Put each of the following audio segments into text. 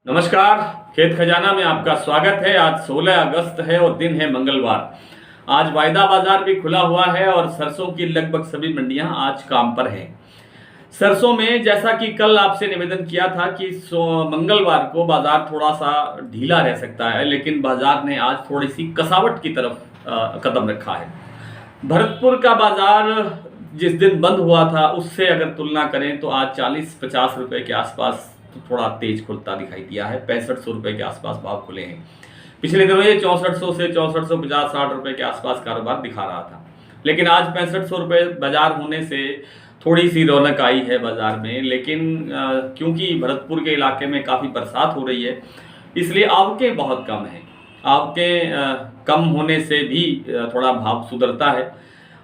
नमस्कार। खेत खजाना में आपका स्वागत है। आज 16 अगस्त है और दिन है मंगलवार। आज वायदा बाजार भी खुला हुआ है और सरसों की लगभग सभी मंडियां आज काम पर हैं। सरसों में जैसा कि कल आपसे निवेदन किया था कि मंगलवार को बाजार थोड़ा सा ढीला रह सकता है, लेकिन बाजार ने आज थोड़ी सी कसावट की तरफ कदम रखा है। भरतपुर का बाजार जिस दिन बंद हुआ था उससे अगर तुलना करें तो आज 40-50 रुपए के आसपास तो थोड़ा तेज खुलता दिखाई दिया है। 6500 रुपए के आसपास भाव खुले हैं। पिछले दिनों ये 6400 से 6450-60 रुपए के आसपास कारोबार दिखा रहा था, लेकिन आज 6500 रुपए बाजार होने से थोड़ी सी रौनक आई है बाजार में। लेकिन क्योंकि भरतपुर के इलाके में काफ़ी बरसात हो रही है, इसलिए आवकें बहुत कम हैं। आवकें कम होने से भी थोड़ा भाव सुधरता है।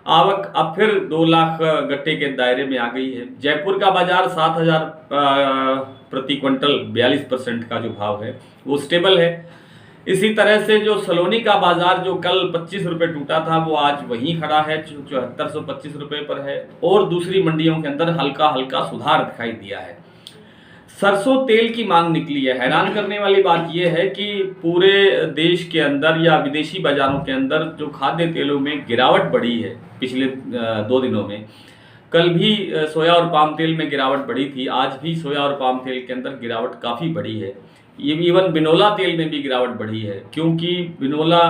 आवक अब फिर 2 लाख गट्टे के दायरे में आ गई है। जयपुर का बाजार 7000 प्रति क्विंटल 42% का जो भाव है वो स्टेबल है। इसी तरह से जो सलोनी का बाजार जो कल 25 रुपये टूटा था वो आज वहीं खड़ा है, 7425 रुपये पर है। और दूसरी मंडियों के अंदर हल्का हल्का सुधार दिखाई दिया है। सरसों तेल की मांग निकली है। हैरान करने वाली बात यह है कि पूरे देश के अंदर या विदेशी बाजारों के अंदर जो खाद्य तेलों में गिरावट बढ़ी है पिछले 2 दिनों में। कल भी सोया और पाम तेल में गिरावट बढ़ी थी, आज भी सोया और पाम तेल के अंदर गिरावट काफ़ी बढ़ी है। ये इवन बिनोला तेल में भी गिरावट बढ़ी है, क्योंकि बिनोला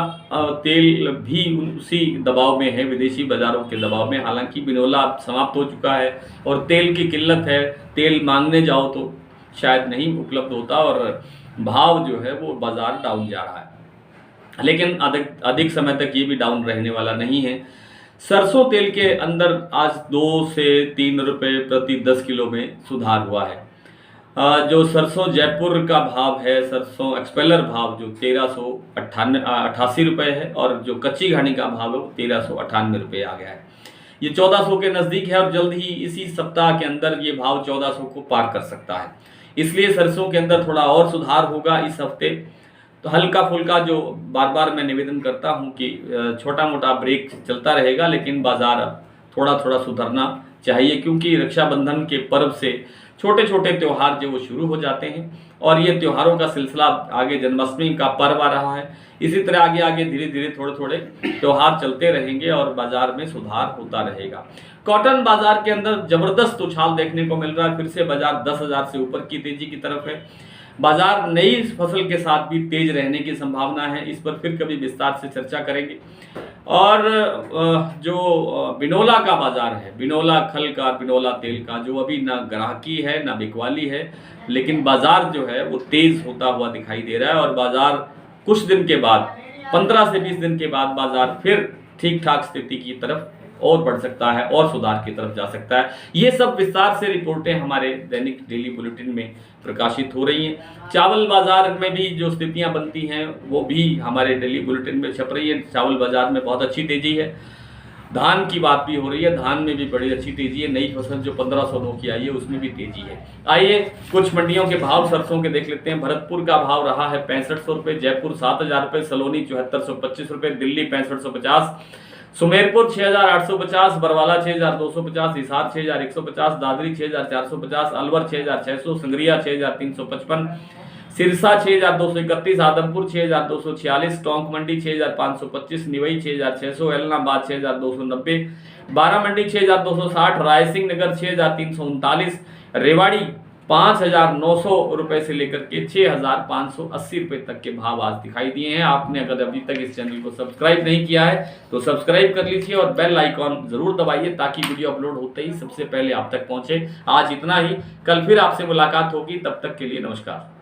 तेल भी उसी दबाव में है, विदेशी बाज़ारों के दबाव में। हालांकि बिनोला अब समाप्त हो चुका है और तेल की किल्लत है। तेल मांगने जाओ तो शायद नहीं उपलब्ध होता और भाव जो है वो बाजार डाउन जा रहा है। लेकिन अधिक समय तक ये भी डाउन रहने वाला नहीं है। सरसों तेल के अंदर आज 2 से 3 रुपये प्रति 10 किलो में सुधार हुआ है। जो सरसों जयपुर का भाव है, सरसों एक्सपेलर भाव जो 1388 रुपये है और जो कच्ची घानी का भाव है वो 1398 रुपये आ गया है। ये 1400 के नज़दीक है और जल्द ही इसी सप्ताह के अंदर ये भाव 1400 को पार कर सकता है। इसलिए सरसों के अंदर थोड़ा और सुधार होगा इस हफ्ते। तो हल्का फुल्का जो बार बार मैं निवेदन करता हूं कि छोटा मोटा ब्रेक चलता रहेगा, लेकिन बाजार थोड़ा थोड़ा सुधरना चाहिए, क्योंकि रक्षाबंधन के पर्व से छोटे छोटे त्यौहार जो वो शुरू हो जाते हैं और ये त्योहारों का सिलसिला आगे जन्माष्टमी का पर्व आ रहा है। इसी तरह आगे आगे धीरे धीरे थोड़े थोड़े त्यौहार चलते रहेंगे और बाजार में सुधार होता रहेगा। कॉटन बाजार के अंदर जबरदस्त उछाल देखने को मिल रहा है। फिर से बाजार 10,000 से ऊपर की तेजी की तरफ है। बाजार नई फसल के साथ भी तेज रहने की संभावना है। इस पर फिर कभी विस्तार से चर्चा करेंगे। और जो बिनोला का बाजार है, बिनोला खल का, बिनोला तेल का, जो अभी ना ग्राहकी है ना बिकवाली है, लेकिन बाजार जो है वो तेज होता हुआ दिखाई दे रहा है। और बाजार कुछ दिन के बाद, 15 से 20 दिन के बाद बाजार फिर ठीक ठाक स्थिति की तरफ और बढ़ सकता है और सुधार की तरफ जा सकता है। ये सब विस्तार से रिपोर्टें हमारे दैनिक डेली बुलेटिन में प्रकाशित हो रही हैं। चावल बाजार में भी जो स्थितियां बनती हैं वो भी हमारे डेली बुलेटिन में छप रही है। चावल बाजार में बहुत अच्छी तेजी है। धान की बात भी हो रही है, धान में भी बड़ी अच्छी तेजी है। नई फसल जो 1509 की आई है उसमें भी तेजी है। आइए कुछ मंडियों के भाव सरसों के देख लेते हैं। भरतपुर का भाव रहा है 6500 रुपये, जयपुर 7000 रुपये, सलोनी 7425 रुपये, दिल्ली 6550, सुमेरपुर 6850, बरवाला 6250, हिसार 6150, दादरी 6450, अलवर 6600, संग्रिया 6355, सिरसा 6231, आदमपुर 6246, टोंक मंडी 6525, निवई 6600, एलनाबाद 6290, बारामंडी 6260, रायसिंह नगर 6339, रेवाड़ी 5900 रुपए से लेकर के 6580 रुपए तक के भाव आज दिखाई दिए हैं। आपने अगर अभी तक इस चैनल को सब्सक्राइब नहीं किया है तो सब्सक्राइब कर लीजिए और बेल आइकॉन जरूर दबाइए, ताकि वीडियो अपलोड होते ही सबसे पहले आप तक पहुंचे। आज इतना ही, कल फिर आपसे मुलाकात होगी। तब तक के लिए नमस्कार।